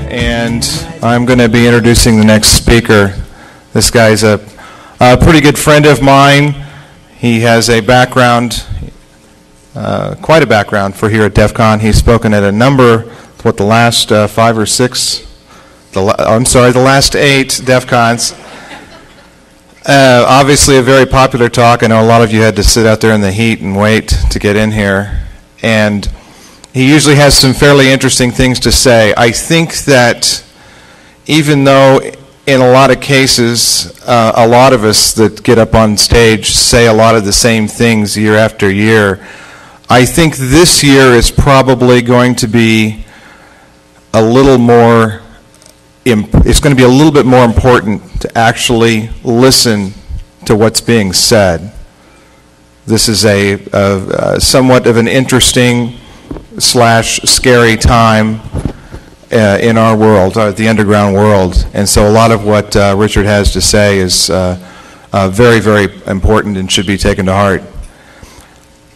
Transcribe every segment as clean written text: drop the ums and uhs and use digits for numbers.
and I'm going to be introducing the next speaker. This guy's a pretty good friend of mine. He has a background, quite a background for here at DEF CON. He's spoken at a number, the last 5 or 6, the last 8 DEF CONs. Obviously a very popular talk. I know a lot of you had to sit out there in the heat and wait to get in here. And he usually has some fairly interesting things to say. I think that even though in a lot of cases, a lot of us that get up on stage say a lot of the same things year after year, I think this year is probably going to be a little more, it's going to be a little bit more important to actually listen to what's being said. This is a somewhat of an interesting / scary time in our world, the underground world. And so a lot of what Richard has to say is very, very important and should be taken to heart.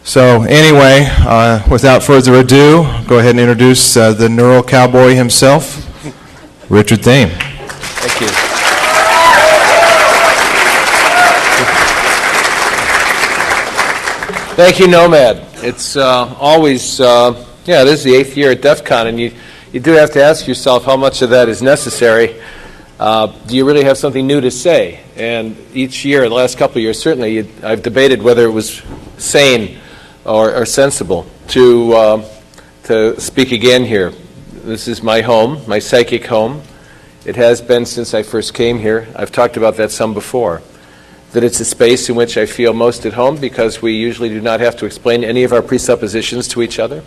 So anyway, without further ado, go ahead and introduce the neural cowboy himself, Richard Thieme. Thank you. Thank you, Nomad. It's always, it is the 8th year at DEF CON, and you do have to ask yourself how much of that is necessary. Do you really have something new to say? And each year, the last couple of years, certainly, I've debated whether it was sane or sensible to speak again here. This is my home, my psychic home. It has been since I first came here. I've talked about that some before. That it's a space in which I feel most at home because we usually do not have to explain any of our presuppositions to each other.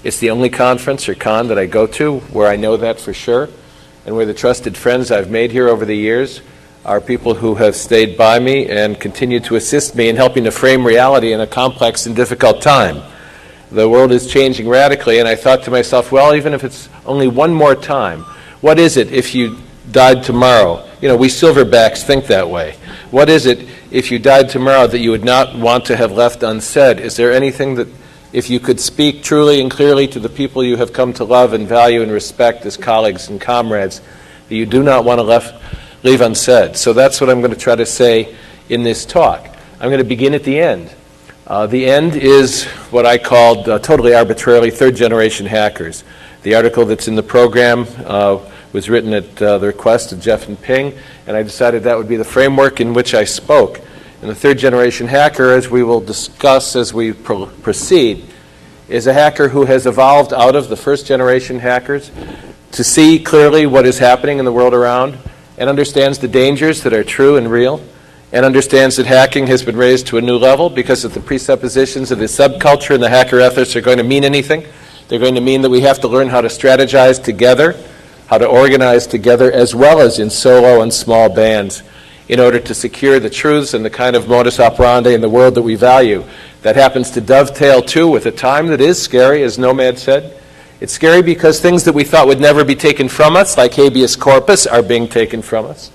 It's the only conference or con that I go to where I know that for sure, and where the trusted friends I've made here over the years are people who have stayed by me and continue to assist me in helping to frame reality in a complex and difficult time. The world is changing radically, and I thought to myself, well, even if it's only one more time, what is it if you died tomorrow? You know, we silverbacks think that way. What is it if you died tomorrow that you would not want to have left unsaid? Is there anything that, if you could speak truly and clearly to the people you have come to love and value and respect as colleagues and comrades, that you do not want to leave unsaid? So that's what I'm going to try to say in this talk. I'm going to begin at the end. The end is what I called totally arbitrarily third-generation hackers. The article that's in the program was written at the request of Jeff and Ping, and I decided that would be the framework in which I spoke. And the third-generation hacker, as we will discuss as we proceed, is a hacker who has evolved out of the first-generation hackers to see clearly what is happening in the world around and understands the dangers that are true and real, and understands that hacking has been raised to a new level because of the presuppositions of the subculture and the hacker ethos are going to mean anything. They're going to mean that we have to learn how to strategize together, how to organize together, as well as in solo and small bands, in order to secure the truths and the kind of modus operandi in the world that we value. That happens to dovetail, too, with a time that is scary, as Nomad said. It's scary because things that we thought would never be taken from us, like habeas corpus, are being taken from us.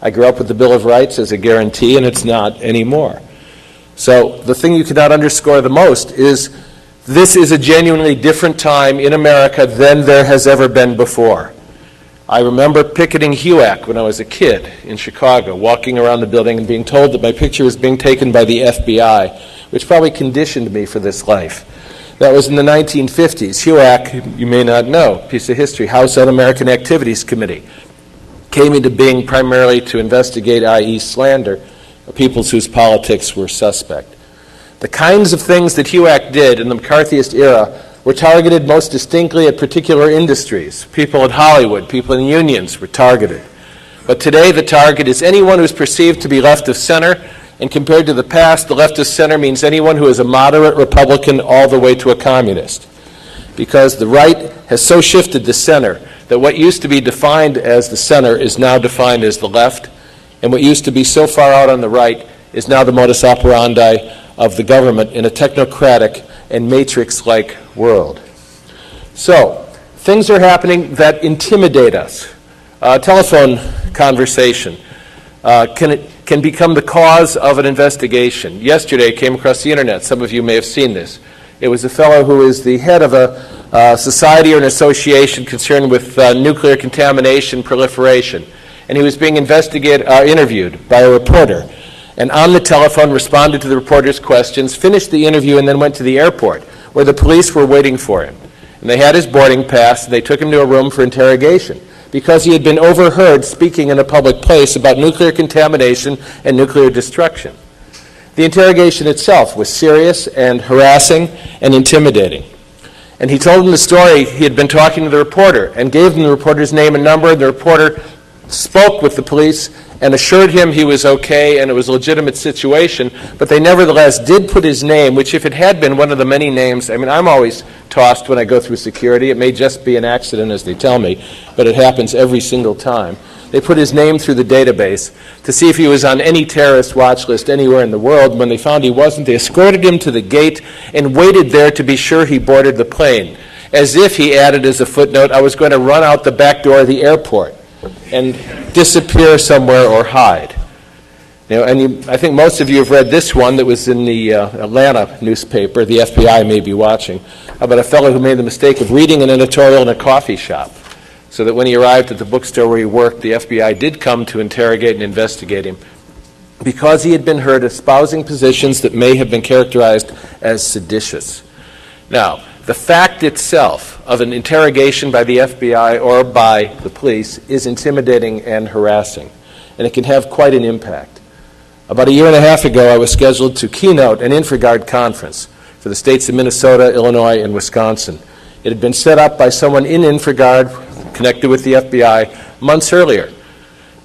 I grew up with the Bill of Rights as a guarantee, and it's not anymore. So the thing you cannot underscore the most is this is a genuinely different time in America than there has ever been before. I remember picketing HUAC when I was a kid in Chicago, walking around the building and being told that my picture was being taken by the FBI, which probably conditioned me for this life. That was in the 1950s. HUAC, you may not know, piece of history, House Un-American Activities Committee, came into being primarily to investigate, i.e. slander, peoples whose politics were suspect. The kinds of things that HUAC did in the McCarthyist era were targeted most distinctly at particular industries. People in Hollywood, people in unions were targeted. But today the target is anyone who is perceived to be left of center, and compared to the past, the left of center means anyone who is a moderate Republican all the way to a communist. Because the right has so shifted the center that what used to be defined as the center is now defined as the left, and what used to be so far out on the right is now the modus operandi of the government in a technocratic and matrix-like world. So, things are happening that intimidate us. Telephone conversation can become the cause of an investigation. Yesterday, I came across the internet. Some of you may have seen this. It was a fellow who is the head of society or an association concerned with nuclear contamination proliferation. And he was being interviewed by a reporter. And on the telephone responded to the reporter's questions, finished the interview, and then went to the airport, where the police were waiting for him. And they had his boarding pass, and they took him to a room for interrogation, because he had been overheard speaking in a public place about nuclear contamination and nuclear destruction. The interrogation itself was serious and harassing and intimidating. And he told him the story. He had been talking to the reporter and gave him the reporter's name and number. The reporter spoke with the police and assured him he was okay and it was a legitimate situation, but they nevertheless did put his name, which if it had been one of the many names, I mean, I'm always tossed when I go through security. It may just be an accident, as they tell me, but it happens every single time. They put his name through the database to see if he was on any terrorist watch list anywhere in the world. When they found he wasn't, they escorted him to the gate and waited there to be sure he boarded the plane. As if, he added as a footnote, I was going to run out the back door of the airport and disappear somewhere or hide. I think most of you have read this one that was in the Atlanta newspaper. The FBI may be watching, about a fellow who made the mistake of reading an editorial in a coffee shop, so that when he arrived at the bookstore where he worked, the FBI did come to interrogate and investigate him because he had been heard espousing positions that may have been characterized as seditious. Now, the fact itself of an interrogation by the FBI or by the police is intimidating and harassing, and it can have quite an impact. About a year and a half ago, I was scheduled to keynote an InfraGard conference for the states of Minnesota, Illinois, and Wisconsin. It had been set up by someone in InfraGard connected with the FBI months earlier.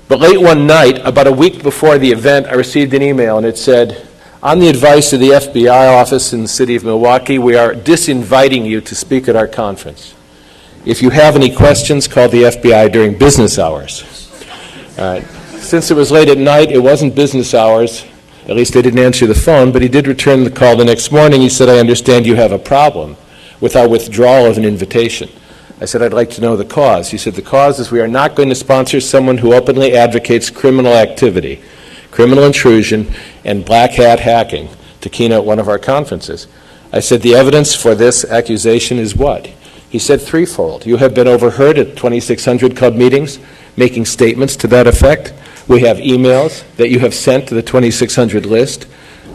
But late one night, about a week before the event, I received an email, and it said, on the advice of the FBI office in the city of Milwaukee, we are disinviting you to speak at our conference. If you have any questions, call the FBI during business hours. All right. Since it was late at night, it wasn't business hours. At least I didn't answer the phone, but he did return the call the next morning. He said, I understand you have a problem with our withdrawal of an invitation. I said, I'd like to know the cause. He said, the cause is we are not going to sponsor someone who openly advocates criminal activity, criminal intrusion, and black hat hacking to keynote one of our conferences. I said, the evidence for this accusation is what? He said, threefold. You have been overheard at 2600 club meetings making statements to that effect. We have emails that you have sent to the 2600 list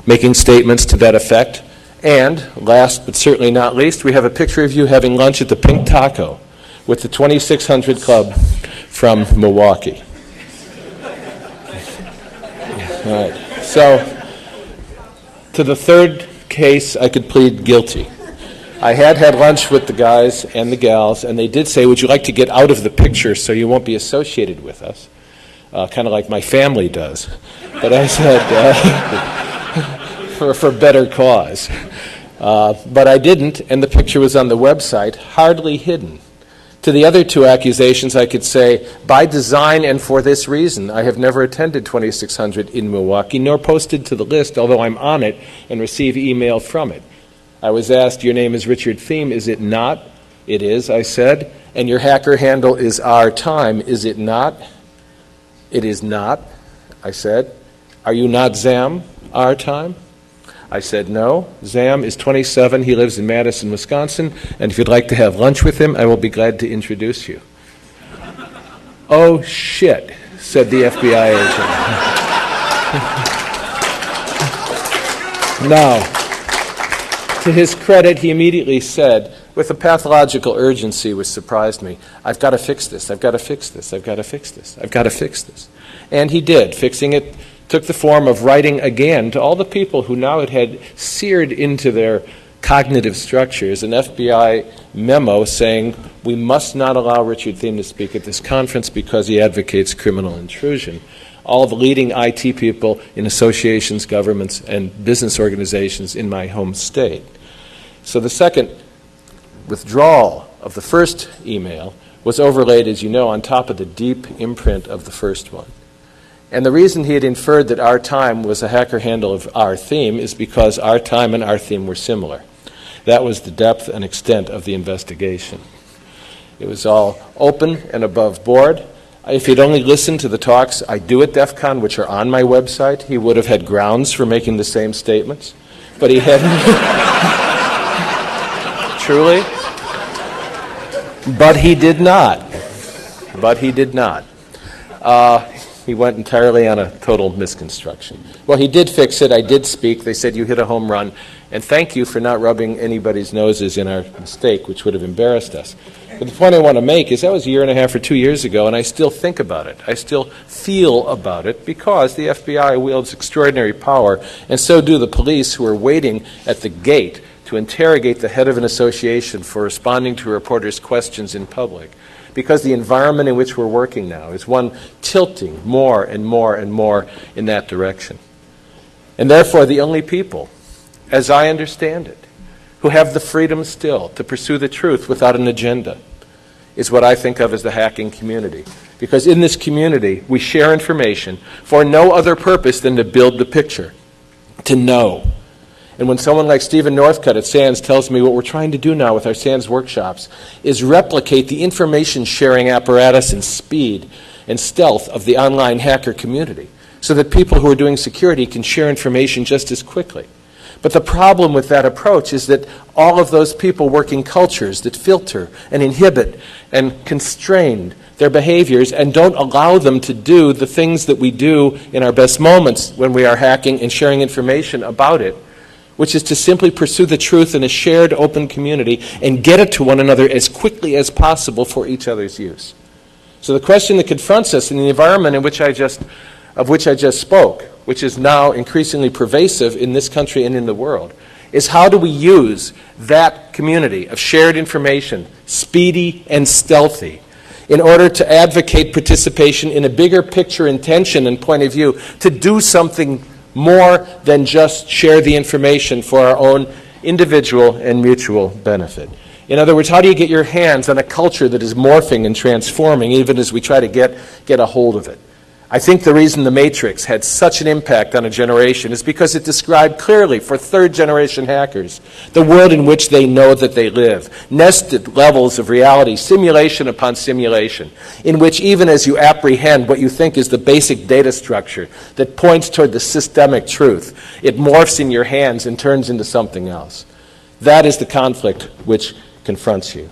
making statements to that effect. And last but certainly not least, we have a picture of you having lunch at the Pink Taco with the 2600 Club from Milwaukee. All right. So, to the third case, I could plead guilty. I had lunch with the guys and the gals, and they did say, would you like to get out of the picture so you won't be associated with us? Kind of like my family does. But I said, for better cause. But I didn't, and the picture was on the website, hardly hidden. To the other two accusations, I could say, by design and for this reason, I have never attended 2600 in Milwaukee, nor posted to the list, although I'm on it and receive email from it. I was asked, your name is Richard Thieme, is it not? It is, I said. And your hacker handle is our time, is it not? It is not, I said. Are you not Zam, our time? I said, no. Zam is 27. He lives in Madison, Wisconsin. And if you'd like to have lunch with him, I will be glad to introduce you. Oh, shit, said the FBI agent. Now, to his credit, he immediately said, with a pathological urgency which surprised me, I've got to fix this, I've got to fix this, I've got to fix this, I've got to fix this. And he did. Fixing it took the form of writing again to all the people who now it had seared into their cognitive structures an FBI memo saying we must not allow Richard Thieme to speak at this conference because he advocates criminal intrusion. All the leading IT people in associations, governments, and business organizations in my home state. So the second withdrawal of the first email was overlaid, as you know, on top of the deep imprint of the first one. And the reason he had inferred that our time was a hacker handle of our theme is because our time and our theme were similar. That was the depth and extent of the investigation. It was all open and above board. If he'd only listened to the talks I do at DEF CON, which are on my website, he would have had grounds for making the same statements. But he hadn't. Truly. But he did not. But he did not. He went entirely on a total misconstruction. Well, he did fix it. I did speak. They said, you hit a home run. And thank you for not rubbing anybody's noses in our mistake, which would have embarrassed us. But the point I want to make is that was 1.5 years or 2 years ago, and I still think about it. I still feel about it because the FBI wields extraordinary power, and so do the police who are waiting at the gate to interrogate the head of an association for responding to reporters' questions in public. Because the environment in which we're working now is one tilting more and more and more in that direction. And therefore, the only people, as I understand it, who have the freedom still to pursue the truth without an agenda is what I think of as the hacking community. Because in this community, we share information for no other purpose than to build the picture, to know. And when someone like Stephen Northcutt at SANS tells me what we're trying to do now with our SANS workshops is replicate the information sharing apparatus and speed and stealth of the online hacker community so that people who are doing security can share information just as quickly. But the problem with that approach is that all of those people work in cultures that filter and inhibit and constrain their behaviors and don't allow them to do the things that we do in our best moments when we are hacking and sharing information about it, which is to simply pursue the truth in a shared open community and get it to one another as quickly as possible for each other's use. So the question that confronts us in the environment of which I just spoke, which is now increasingly pervasive in this country and in the world, is how do we use that community of shared information, speedy and stealthy, in order to advocate participation in a bigger picture intention and point of view to do something more than just share the information for our own individual and mutual benefit. In other words, how do you get your hands on a culture that is morphing and transforming even as we try to get a hold of it? I think the reason The Matrix had such an impact on a generation is because it described clearly for third-generation hackers the world in which they know that they live, nested levels of reality, simulation upon simulation, in which even as you apprehend what you think is the basic data structure that points toward the systemic truth, it morphs in your hands and turns into something else. That is the conflict which confronts you.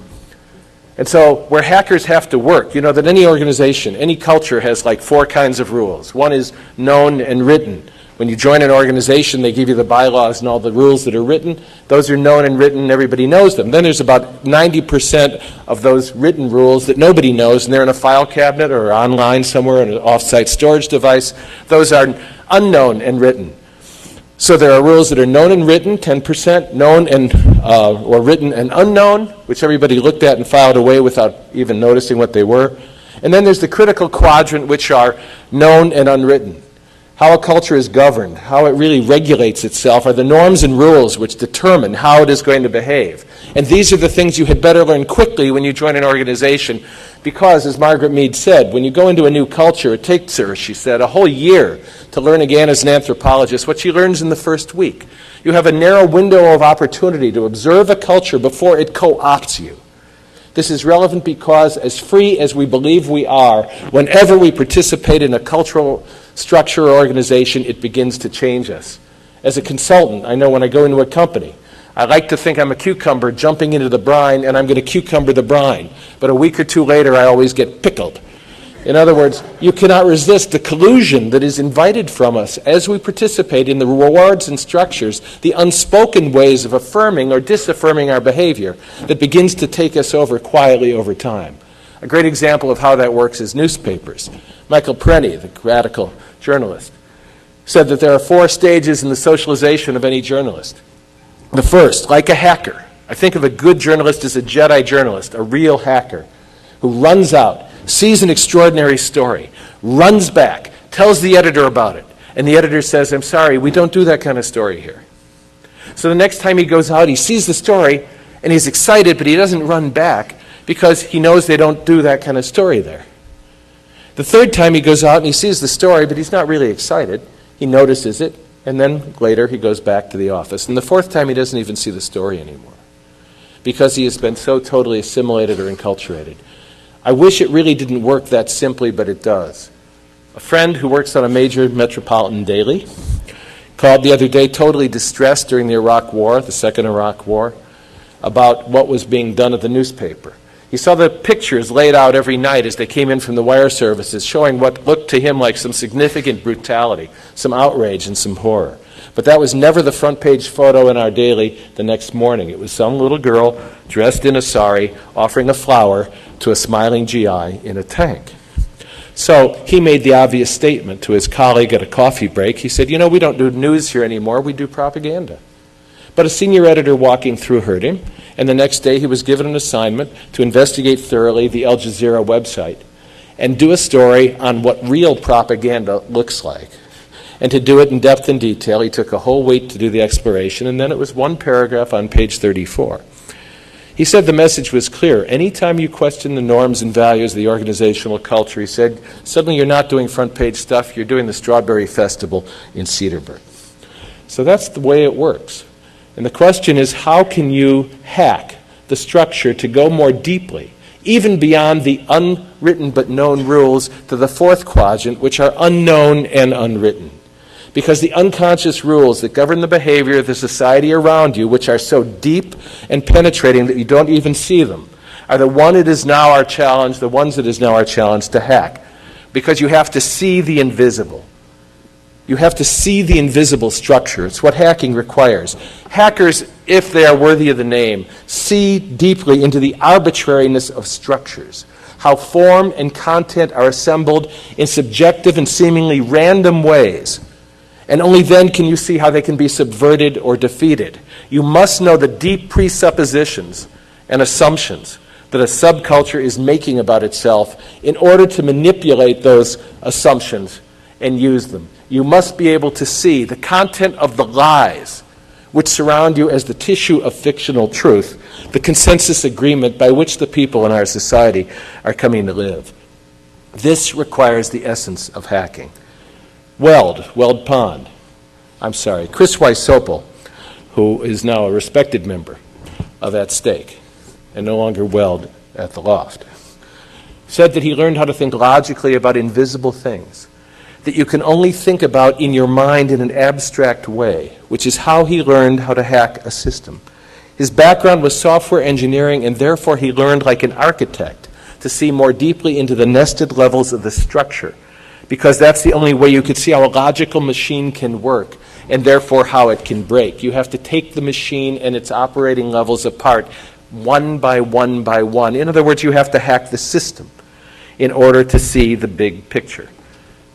And so where hackers have to work, you know that any organization, any culture has like 4 kinds of rules. One is known and written. When you join an organization, they give you the bylaws and all the rules that are written. Those are known and written, and everybody knows them. Then there's about 90% of those written rules that nobody knows, and they're in a file cabinet or online somewhere on an off-site storage device. Those are unknown and written. So there are rules that are known and written, 10%, known and or written and unknown, which everybody looked at and filed away without even noticing what they were. And then there's the critical quadrant, which are known and unwritten. How a culture is governed, how it really regulates itself, are the norms and rules which determine how it is going to behave. And these are the things you had better learn quickly when you join an organization because, as Margaret Mead said, when you go into a new culture, it takes her, she said, a whole year to learn again as an anthropologist what she learns in the first week. You have a narrow window of opportunity to observe a culture before it co-opts you. This is relevant because, as free as we believe we are, whenever we participate in a cultural structure or organization, it begins to change us. As a consultant, I know when I go into a company, I like to think I'm a cucumber jumping into the brine, and I'm going to cucumber the brine. But a week or two later, I always get pickled. In other words, you cannot resist the collusion that is invited from us as we participate in the rewards and structures, the unspoken ways of affirming or disaffirming our behavior that begins to take us over quietly over time. A great example of how that works is newspapers. Michael Prenny, the radical journalist, said that there are 4 stages in the socialization of any journalist. The first, like a hacker. I think of a good journalist as a Jedi journalist, a real hacker, who runs out, sees an extraordinary story, runs back, tells the editor about it, and the editor says, I'm sorry, we don't do that kind of story here. So the next time he goes out, he sees the story, and he's excited, but he doesn't run back because he knows they don't do that kind of story there. The third time he goes out and he sees the story, but he's not really excited. He notices it, and then later he goes back to the office. And the fourth time he doesn't even see the story anymore because he has been so totally assimilated or enculturated. I wish it really didn't work that simply, but it does. A friend who works on a major metropolitan daily called the other day totally distressed during the Iraq War, the second Iraq War, about what was being done at the newspaper. He saw the pictures laid out every night as they came in from the wire services, showing what looked to him like some significant brutality, some outrage, and some horror. But that was never the front page photo in our daily the next morning. It was some little girl dressed in a sari offering a flower to a smiling GI in a tank. So he made the obvious statement to his colleague at a coffee break. He said, "You know, we don't do news here anymore, we do propaganda." But a senior editor walking through heard him, and the next day he was given an assignment to investigate thoroughly the Al Jazeera website and do a story on what real propaganda looks like. And to do it in depth and detail, he took a whole week to do the exploration, and then it was one paragraph on page 34. He said the message was clear. Anytime you question the norms and values of the organizational culture, he said, suddenly you're not doing front page stuff, you're doing the Strawberry Festival in Cedarburg. So that's the way it works. And the question is, how can you hack the structure to go more deeply, even beyond the unwritten but known rules, to the fourth quadrant, which are unknown and unwritten? Because the unconscious rules that govern the behavior of the society around you, which are so deep and penetrating that you don't even see them, are the ones it is now our challenge to hack. Because you have to see the invisible. You have to see the invisible structure. It's what hacking requires. Hackers, if they are worthy of the name, see deeply into the arbitrariness of structures, how form and content are assembled in subjective and seemingly random ways. And only then can you see how they can be subverted or defeated. You must know the deep presuppositions and assumptions that a subculture is making about itself in order to manipulate those assumptions and use them. You must be able to see the content of the lies which surround you as the tissue of fictional truth, the consensus agreement by which the people in our society are coming to live. This requires the essence of hacking. Chris Weissopel, who is now a respected member of At Stake and no longer Weld at the Loft, said that he learned how to think logically about invisible things that you can only think about in your mind in an abstract way, which is how he learned how to hack a system. His background was software engineering, and therefore he learned like an architect to see more deeply into the nested levels of the structure, because that's the only way you could see how a logical machine can work, and therefore how it can break. You have to take the machine and its operating levels apart, one by one by one. In other words, you have to hack the system in order to see the big picture.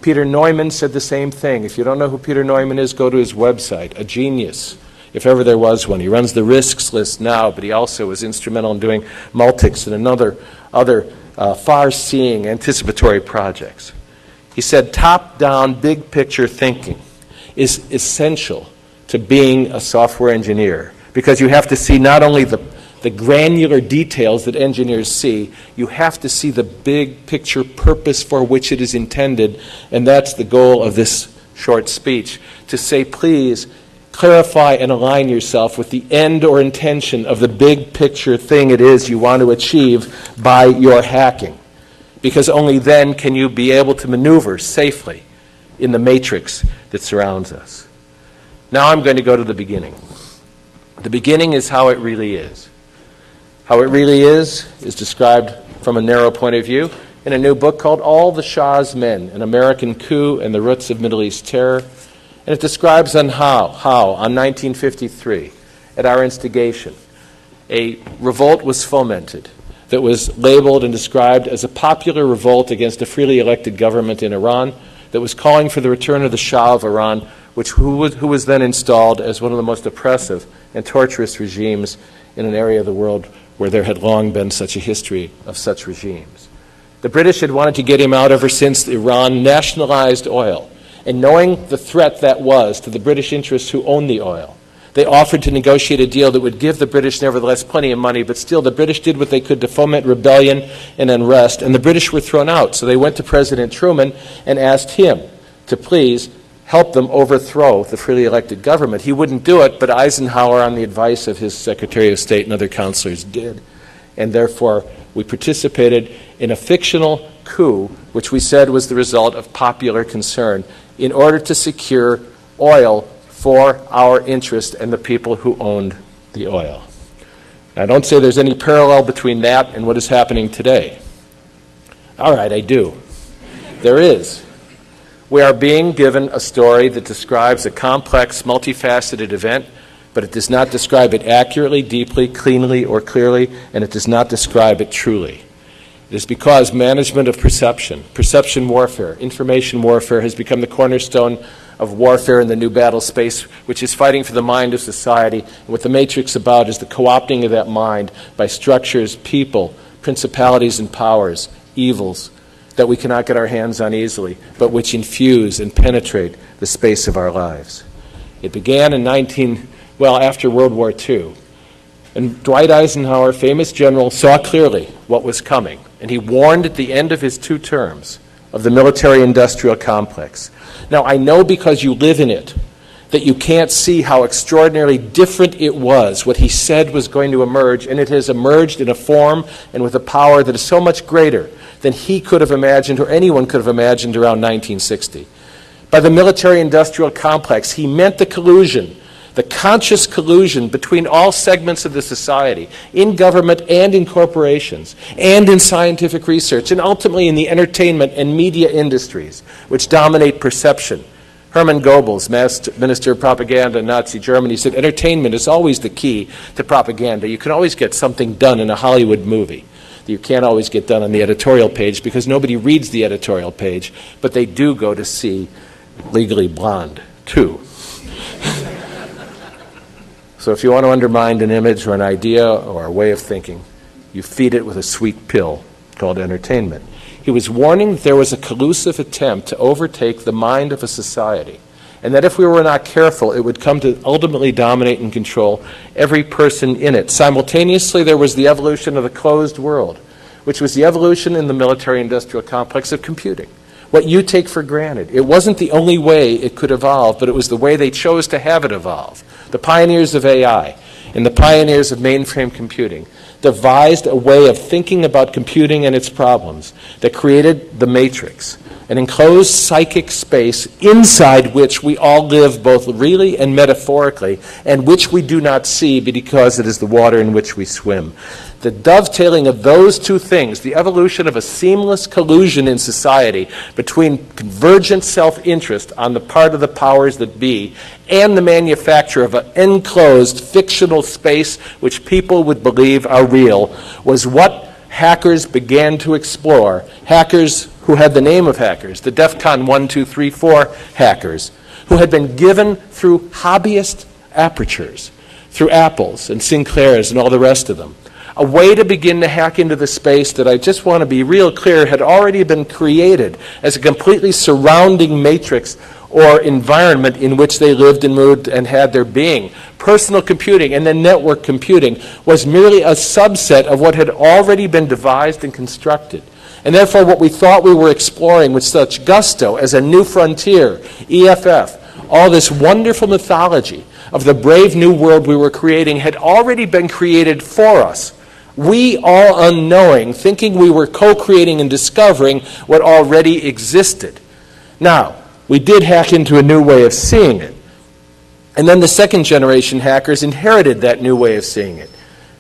Peter Neumann said the same thing. If you don't know who Peter Neumann is, go to his website, a genius, if ever there was one. He runs the risks list now, but he also was instrumental in doing Multics and other far-seeing anticipatory projects. He said top-down, big-picture thinking is essential to being a software engineer, because you have to see not only the granular details that engineers see, you have to see the big picture purpose for which it is intended, and that's the goal of this short speech, to say, please clarify and align yourself with the end or intention of the big picture thing it is you want to achieve by your hacking, because only then can you be able to maneuver safely in the matrix that surrounds us. Now I'm going to go to the beginning. The beginning is how it really is. How it really is described from a narrow point of view in a new book called All the Shah's Men, An American Coup and the Roots of Middle East Terror. And it describes on how on 1953, at our instigation, a revolt was fomented that was labeled and described as a popular revolt against a freely elected government in Iran that was calling for the return of the Shah of Iran, who was then installed as one of the most oppressive and torturous regimes in an area of the world where there had long been such a history of such regimes. The British had wanted to get him out ever since Iran nationalized oil. And knowing the threat that was to the British interests who owned the oil, they offered to negotiate a deal that would give the British nevertheless plenty of money, but still the British did what they could to foment rebellion and unrest, and the British were thrown out. So they went to President Truman and asked him to please help them overthrow the freely elected government. He wouldn't do it, but Eisenhower, on the advice of his Secretary of State and other counselors, did. And therefore, we participated in a fictional coup, which we said was the result of popular concern, in order to secure oil for our interest and the people who owned the oil. I don't say there's any parallel between that and what is happening today. All right, I do. There is. We are being given a story that describes a complex, multifaceted event, but it does not describe it accurately, deeply, cleanly, or clearly, and it does not describe it truly. It is because management of perception, perception warfare, information warfare has become the cornerstone of warfare in the new battle space, which is fighting for the mind of society. And what the Matrix is about is the co-opting of that mind by structures, people, principalities and powers, evils that we cannot get our hands on easily, but which infuse and penetrate the space of our lives. It began in after World War II. And Dwight Eisenhower, famous general, saw clearly what was coming. And he warned at the end of his 2 terms of the military-industrial complex. Now, I know because you live in it that you can't see how extraordinarily different it was, what he said was going to emerge, and it has emerged in a form and with a power that is so much greater than he could have imagined or anyone could have imagined around 1960. By the military-industrial complex, he meant the collusion, the conscious collusion between all segments of the society, in government and in corporations, and in scientific research, and ultimately in the entertainment and media industries, which dominate perception. Hermann Goebbels, Minister of Propaganda in Nazi Germany, said entertainment is always the key to propaganda. You can always get something done in a Hollywood movie that you can't always get done on the editorial page because nobody reads the editorial page, but they do go to see Legally Blonde, too. So if you want to undermine an image or an idea or a way of thinking, you feed it with a sweet pill called entertainment. He was warning that there was a collusive attempt to overtake the mind of a society, and that if we were not careful, it would come to ultimately dominate and control every person in it. Simultaneously, there was the evolution of the closed world, which was the evolution in the military-industrial complex of computing. What you take for granted. It wasn't the only way it could evolve, but it was the way they chose to have it evolve. The pioneers of AI and the pioneers of mainframe computing devised a way of thinking about computing and its problems that created the matrix, an enclosed psychic space inside which we all live both really and metaphorically, and which we do not see because it is the water in which we swim. The dovetailing of those 2 things, the evolution of a seamless collusion in society between convergent self-interest on the part of the powers that be and the manufacture of an enclosed fictional space which people would believe are real, was what hackers began to explore. Hackers who had the name of hackers, the DEF CON 1, 2, 3, 4 hackers, who had been given through hobbyist apertures, through Apples and Sinclairs and all the rest of them, a way to begin to hack into the space that I just want to be real clear had already been created as a completely surrounding matrix or environment in which they lived and moved and had their being. Personal computing and then network computing was merely a subset of what had already been devised and constructed. And therefore what we thought we were exploring with such gusto as a new frontier, EFF, all this wonderful mythology of the brave new world we were creating had already been created for us. We, all unknowing, thinking we were co-creating and discovering what already existed. Now, we did hack into a new way of seeing it. And then the second generation hackers inherited that new way of seeing it.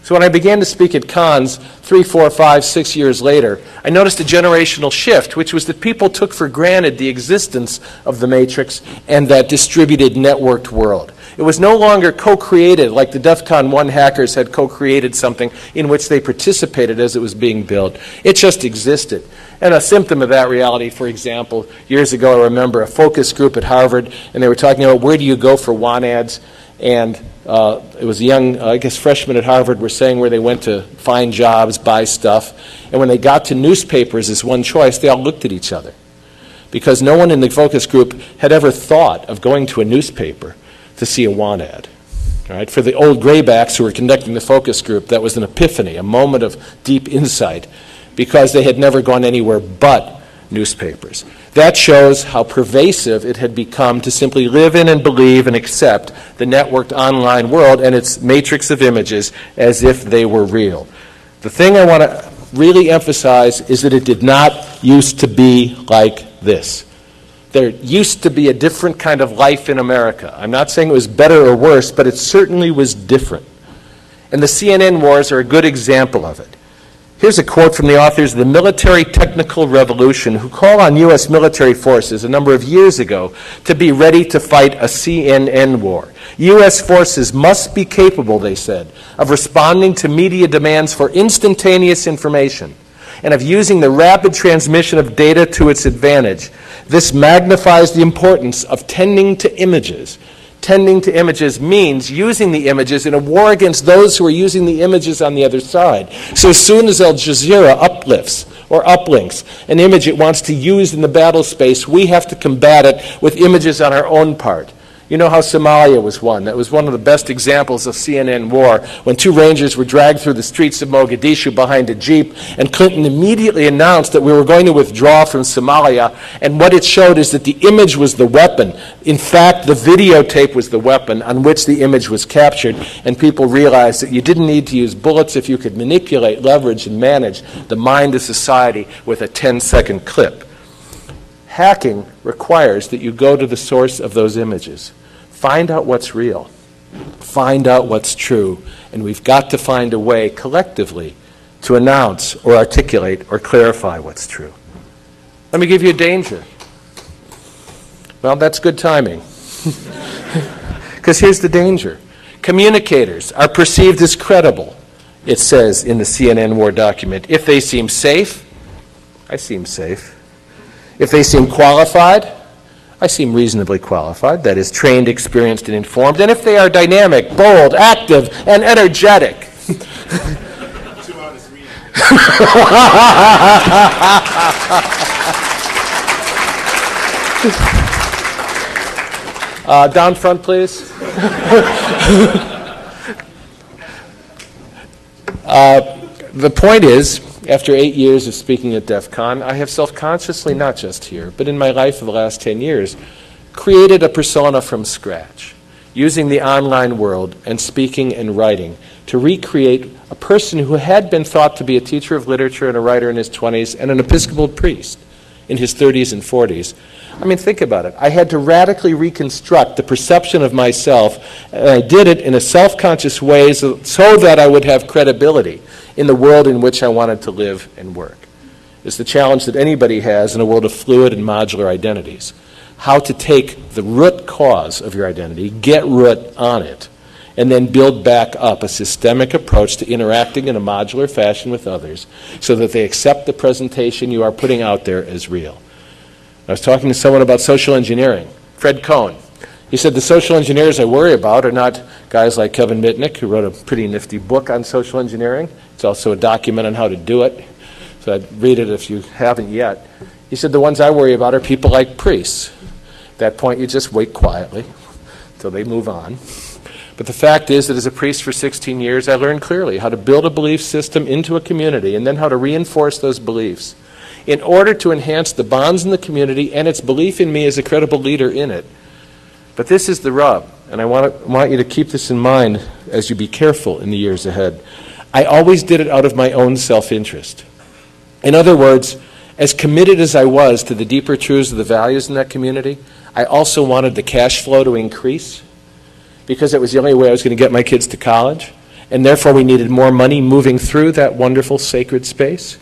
So when I began to speak at cons 3, 4, 5, 6 years later, I noticed a generational shift, which was that people took for granted the existence of the matrix and that distributed networked world. It was no longer co-created like the DEF CON 1 hackers had co-created something in which they participated as it was being built. It just existed. And a symptom of that reality, for example, years ago I remember a focus group at Harvard, and they were talking about where do you go for want ads, and it was a young, I guess freshmen at Harvard were saying where they went to find jobs, buy stuff, and when they got to newspapers as one choice, they all looked at each other. Because no one in the focus group had ever thought of going to a newspaper to see a want ad. All right? For the old graybacks who were conducting the focus group, that was an epiphany, a moment of deep insight, because they had never gone anywhere but newspapers. That shows how pervasive it had become to simply live in and believe and accept the networked online world and its matrix of images as if they were real. The thing I want to really emphasize is that it did not used to be like this. There used to be a different kind of life in America. I'm not saying it was better or worse, but it certainly was different. And the CNN wars are a good example of it. Here's a quote from the authors of the Military Technical Revolution, who call on U.S. military forces a number of years ago to be ready to fight a CNN war. U.S. forces must be capable, they said, of responding to media demands for instantaneous information and of using the rapid transmission of data to its advantage. This magnifies the importance of tending to images. Tending to images means using the images in a war against those who are using the images on the other side. So as soon as Al Jazeera uplifts or uplinks an image it wants to use in the battle space, we have to combat it with images on our own part. You know how Somalia was won. That was one of the best examples of CNN war, when two Rangers were dragged through the streets of Mogadishu behind a Jeep, and Clinton immediately announced that we were going to withdraw from Somalia, and what it showed is that the image was the weapon. In fact, the videotape was the weapon on which the image was captured, and people realized that you didn't need to use bullets if you could manipulate, leverage, and manage the mind of society with a 10-second clip. Hacking requires that you go to the source of those images. Find out what's real. Find out what's true. And we've got to find a way collectively to announce or articulate or clarify what's true. Let me give you a danger. Well, that's good timing. Because here's the danger. Communicators are perceived as credible, it says in the CNN war document. If they seem safe, I seem safe. If they seem qualified, I seem reasonably qualified, that is, trained, experienced, and informed. And if they are dynamic, bold, active, and energetic. 2 hours reading. Down front, please. The point is, after 8 years of speaking at DEF CON, I have self-consciously, not just here, but in my life for the last 10 years, created a persona from scratch, using the online world and speaking and writing to recreate a person who had been thought to be a teacher of literature and a writer in his 20s and an Episcopal priest in his 30s and 40s. I mean, think about it. I had to radically reconstruct the perception of myself, and I did it in a self-conscious way so that I would have credibility in the world in which I wanted to live and work. It's the challenge that anybody has in a world of fluid and modular identities. How to take the root cause of your identity, get root on it, and then build back up a systemic approach to interacting in a modular fashion with others so that they accept the presentation you are putting out there as real. I was talking to someone about social engineering, Fred Cohn. He said the social engineers I worry about are not guys like Kevin Mitnick, who wrote a pretty nifty book on social engineering. It's also a document on how to do it, so I'd read it if you haven't yet. He said the ones I worry about are people like priests. At that point, you just wait quietly until they move on. But the fact is that as a priest for 16 years, I learned clearly how to build a belief system into a community and then how to reinforce those beliefs in order to enhance the bonds in the community and its belief in me as a credible leader in it. But this is the rub, and I want you to keep this in mind as you be careful in the years ahead. I always did it out of my own self-interest. In other words, as committed as I was to the deeper truths of the values in that community, I also wanted the cash flow to increase because it was the only way I was going to get my kids to college, and therefore we needed more money moving through that wonderful sacred space.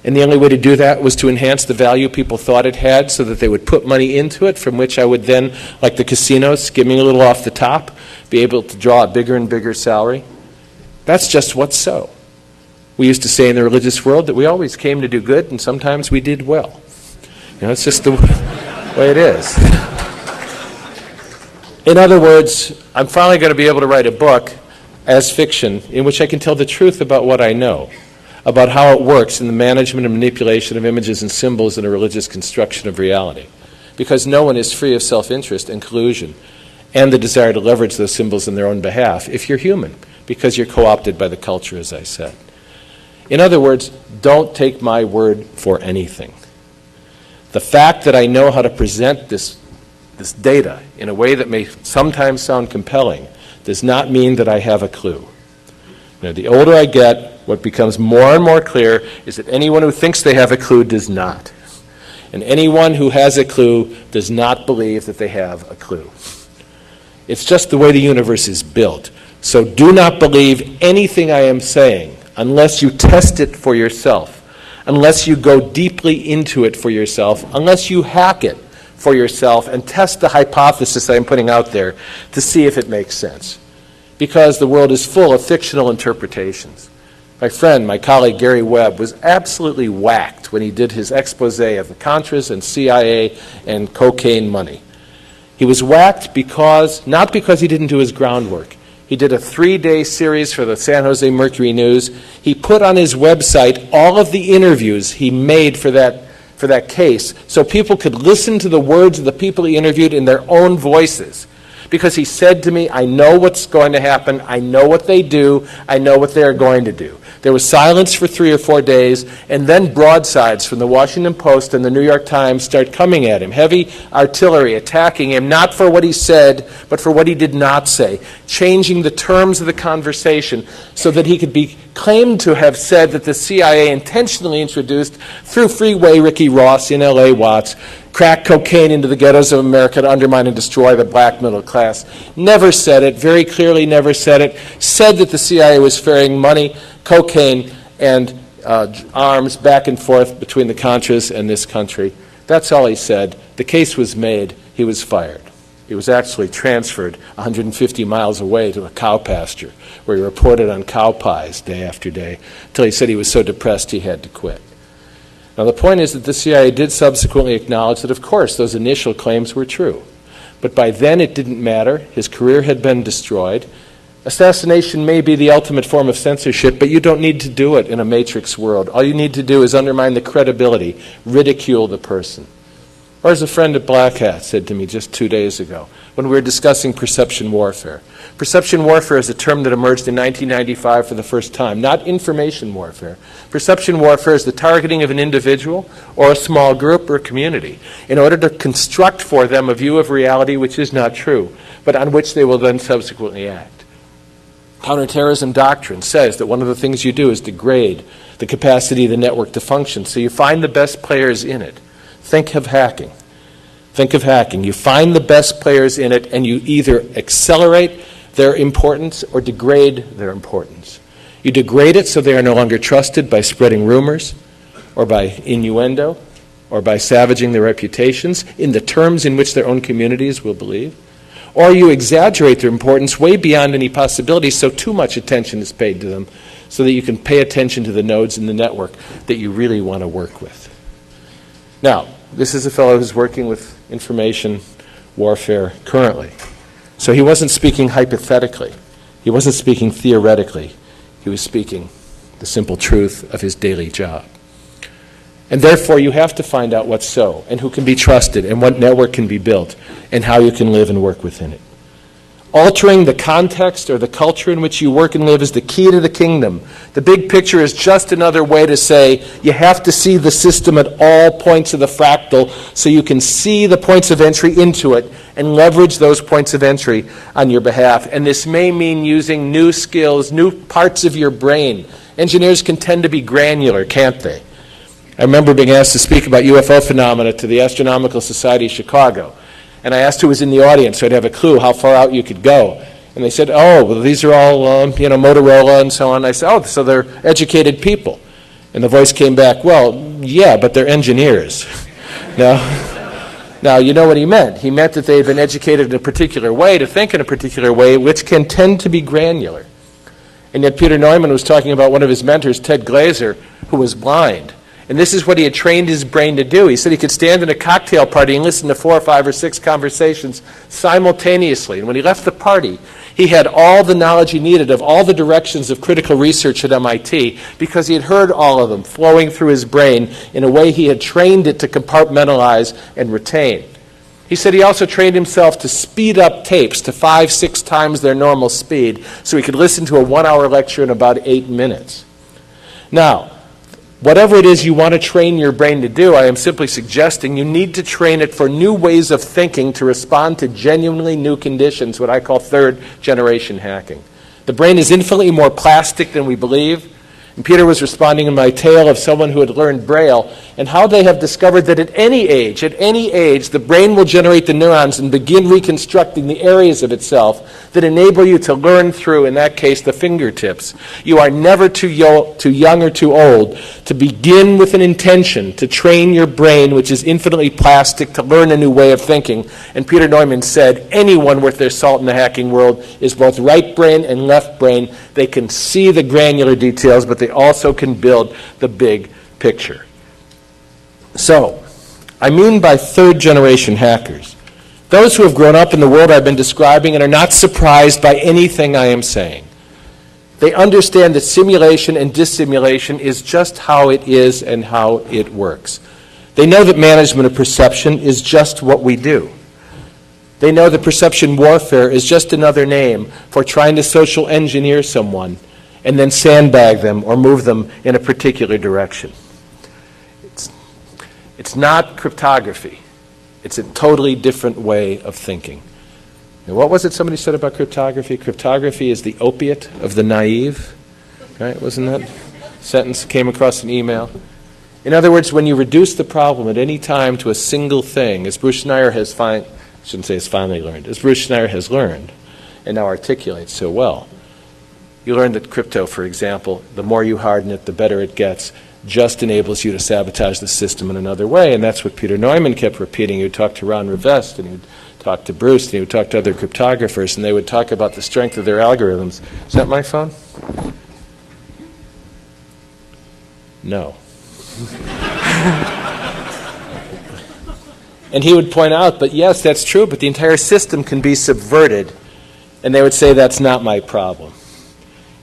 And the only way to do that was to enhance the value people thought it had so that they would put money into it, from which I would then, like the casinos, skimming a little off the top, be able to draw a bigger and bigger salary. That's just what's so. We used to say in the religious world that we always came to do good and sometimes we did well. You know, it's just the way it is. In other words, I'm finally going to be able to write a book as fiction in which I can tell the truth about what I know, about how it works in the management and manipulation of images and symbols in a religious construction of reality. Because no one is free of self-interest and collusion and the desire to leverage those symbols in their own behalf if you're human, because you're co-opted by the culture, as I said. In other words, don't take my word for anything. The fact that I know how to present this data in a way that may sometimes sound compelling does not mean that I have a clue. Now, the older I get, what becomes more and more clear is that anyone who thinks they have a clue does not. And anyone who has a clue does not believe that they have a clue. It's just the way the universe is built. So do not believe anything I am saying unless you test it for yourself, unless you go deeply into it for yourself, unless you hack it for yourself and test the hypothesis I'm putting out there to see if it makes sense. Because the world is full of fictional interpretations. My friend, my colleague Gary Webb, was absolutely whacked when he did his expose of the Contras and CIA and cocaine money. He was whacked not because he didn't do his groundwork. He did a 3-day series for the San Jose Mercury News. He put on his website all of the interviews he made for that case so people could listen to the words of the people he interviewed in their own voices. Because he said to me, I know what's going to happen, I know what they do, I know what they're going to do. There was silence for 3 or 4 days, and then broadsides from the Washington Post and the New York Times start coming at him. Heavy artillery attacking him, not for what he said, but for what he did not say. Changing the terms of the conversation so that he could be claimed to have said that the CIA intentionally introduced, through Freeway Ricky Ross in L.A. Watts, crack cocaine into the ghettos of America to undermine and destroy the black middle class. Never said it, very clearly never said it. Said that the CIA was ferrying money, cocaine, and arms back and forth between the Contras and this country. That's all he said. The case was made. He was fired. He was actually transferred 150 miles away to a cow pasture where he reported on cow pies day after day until he said he was so depressed he had to quit. Now, the point is that the CIA did subsequently acknowledge that, of course, those initial claims were true. But by then it didn't matter. His career had been destroyed. Assassination may be the ultimate form of censorship, but you don't need to do it in a matrix world. All you need to do is undermine the credibility, ridicule the person. Or as a friend at Black Hat said to me just 2 days ago when we were discussing perception warfare. Perception warfare is a term that emerged in 1995 for the first time, not information warfare. Perception warfare is the targeting of an individual or a small group or a community in order to construct for them a view of reality which is not true, but on which they will then subsequently act. Counterterrorism doctrine says that one of the things you do is degrade the capacity of the network to function, so you find the best players in it. Think of hacking. Think of hacking. You find the best players in it and you either accelerate their importance or degrade their importance. You degrade it so they are no longer trusted by spreading rumors or by innuendo or by savaging their reputations in the terms in which their own communities will believe. Or you exaggerate their importance way beyond any possibility so too much attention is paid to them so that you can pay attention to the nodes in the network that you really want to work with. Now, this is a fellow who's working with information warfare currently. So he wasn't speaking hypothetically. He wasn't speaking theoretically. He was speaking the simple truth of his daily job. And therefore, you have to find out what's so, and who can be trusted, and what network can be built, and how you can live and work within it. Altering the context or the culture in which you work and live is the key to the kingdom. The big picture is just another way to say you have to see the system at all points of the fractal so you can see the points of entry into it and leverage those points of entry on your behalf. And this may mean using new skills, new parts of your brain. Engineers can tend to be granular, can't they? I remember being asked to speak about UFO phenomena to the Astronomical Society of Chicago. And I asked who was in the audience so I'd have a clue how far out you could go. And they said, oh, well, these are all, Motorola and so on. I said, oh, so they're educated people. And the voice came back, well, yeah, but they're engineers. Now, you know what he meant. He meant that they had been educated in a particular way, to think in a particular way, which can tend to be granular. And yet Peter Neumann was talking about one of his mentors, Ted Glazer, who was blind. And this is what he had trained his brain to do. He said he could stand in a cocktail party and listen to 4 or 5 or 6 conversations simultaneously. And when he left the party, he had all the knowledge he needed of all the directions of critical research at MIT because he had heard all of them flowing through his brain in a way he had trained it to compartmentalize and retain. He said he also trained himself to speed up tapes to 5, 6 times their normal speed so he could listen to a 1-hour lecture in about 8 minutes. Now, whatever it is you want to train your brain to do, I am simply suggesting you need to train it for new ways of thinking to respond to genuinely new conditions, what I call third-generation hacking. The brain is infinitely more plastic than we believe. And Peter was responding in my tale of someone who had learned Braille and how they have discovered that at any age, the brain will generate the neurons and begin reconstructing the areas of itself that enable you to learn through, in that case, the fingertips. You are never too young or too old to begin with an intention to train your brain, which is infinitely plastic, to learn a new way of thinking. And Peter Neumann said, anyone worth their salt in the hacking world is both right brain and left brain. They can see the granular details, but they also can build the big picture. So, I mean by third-generation hackers, those who have grown up in the world I've been describing and are not surprised by anything I am saying. They understand that simulation and dissimulation is just how it is and how it works. They know that management of perception is just what we do. They know that perception warfare is just another name for trying to social engineer someone and then sandbag them or move them in a particular direction. It's not cryptography. It's a totally different way of thinking. And what was it somebody said about cryptography? Cryptography is the opiate of the naive. Right? Wasn't that sentence came across an email? In other words, when you reduce the problem at any time to a single thing, as Bruce Schneier has finally learned, as Bruce Schneier has learned and now articulates so well, you learn that crypto, for example, the more you harden it, the better it gets, just enables you to sabotage the system in another way. And that's what Peter Neumann kept repeating. He would talk to Ron Rivest, and he would talk to Bruce, and he would talk to other cryptographers, and they would talk about the strength of their algorithms. Is that my phone? No. And he would point out, but yes, that's true, but the entire system can be subverted. And they would say, that's not my problem.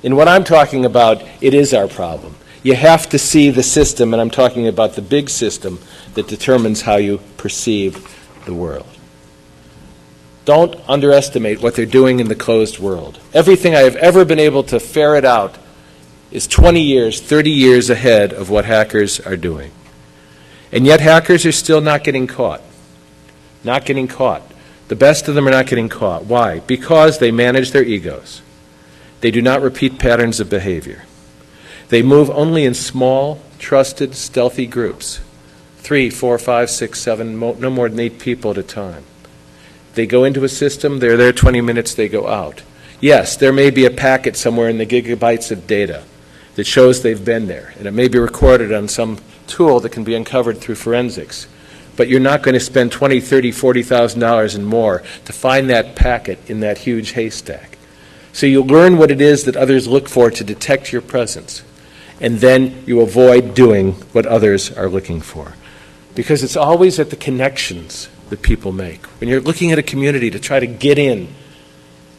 In what I'm talking about, it is our problem. You have to see the system, and I'm talking about the big system that determines how you perceive the world. Don't underestimate what they're doing in the closed world. Everything I have ever been able to ferret out is 20 years, 30 years ahead of what hackers are doing. And yet hackers are still not getting caught. Not getting caught. The best of them are not getting caught. Why? Because they manage their egos. They do not repeat patterns of behavior. They move only in small, trusted, stealthy groups. 3, 4, 5, 6, 7, no more than 8 people at a time. They go into a system, they're there 20 minutes, they go out. Yes, there may be a packet somewhere in the gigabytes of data that shows they've been there, and it may be recorded on some tool that can be uncovered through forensics. But you're not going to spend $20,000, $30,000, $40,000 and more to find that packet in that huge haystack. So you learn what it is that others look for to detect your presence, and then you avoid doing what others are looking for. Because it's always at the connections that people make. When you're looking at a community to try to get in,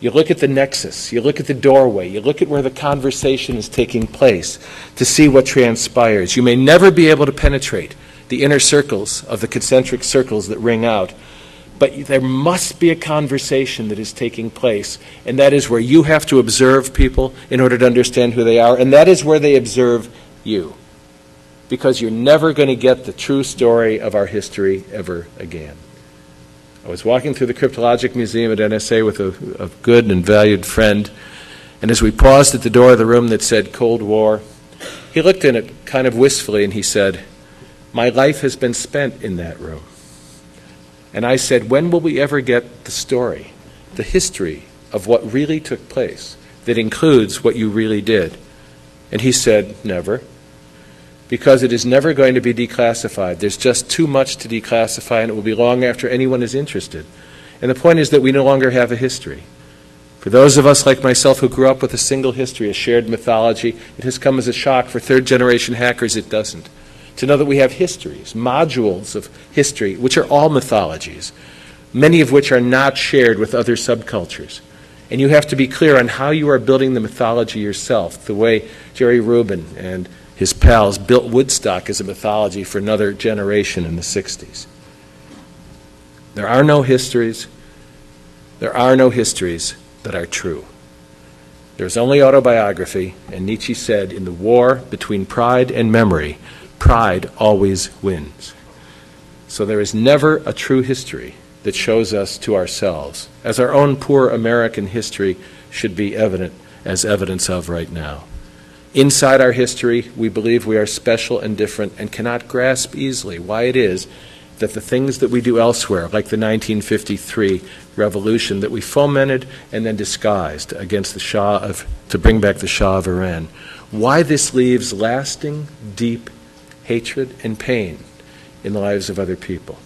you look at the nexus, you look at the doorway, you look at where the conversation is taking place to see what transpires. You may never be able to penetrate the inner circles of the concentric circles that ring out, but there must be a conversation that is taking place, and that is where you have to observe people in order to understand who they are, and that is where they observe you. Because you're never going to get the true story of our history ever again. I was walking through the Cryptologic Museum at NSA with a good and valued friend, and as we paused at the door of the room that said Cold War, he looked in it kind of wistfully and he said, "My life has been spent in that room." And I said, when will we ever get the story, the history of what really took place that includes what you really did? And he said, never. Because it is never going to be declassified. There's just too much to declassify, and it will be long after anyone is interested. And the point is that we no longer have a history. For those of us like myself who grew up with a single history, a shared mythology, it has come as a shock. For third-generation hackers, it doesn't. To know that we have histories, modules of history, which are all mythologies, many of which are not shared with other subcultures. And you have to be clear on how you are building the mythology yourself, the way Jerry Rubin and his pals built Woodstock as a mythology for another generation in the 60s. There are no histories. There are no histories that are true. There's only autobiography, and Nietzsche said, in the war between pride and memory, pride always wins. So there is never a true history that shows us to ourselves, as our own poor American history should be evident as evidence of right now. Inside our history, we believe we are special and different and cannot grasp easily why it is that the things that we do elsewhere, like the 1953 revolution that we fomented and then disguised against the to bring back the Shah of Iran, why this leaves lasting, deep hatred and pain in the lives of other people.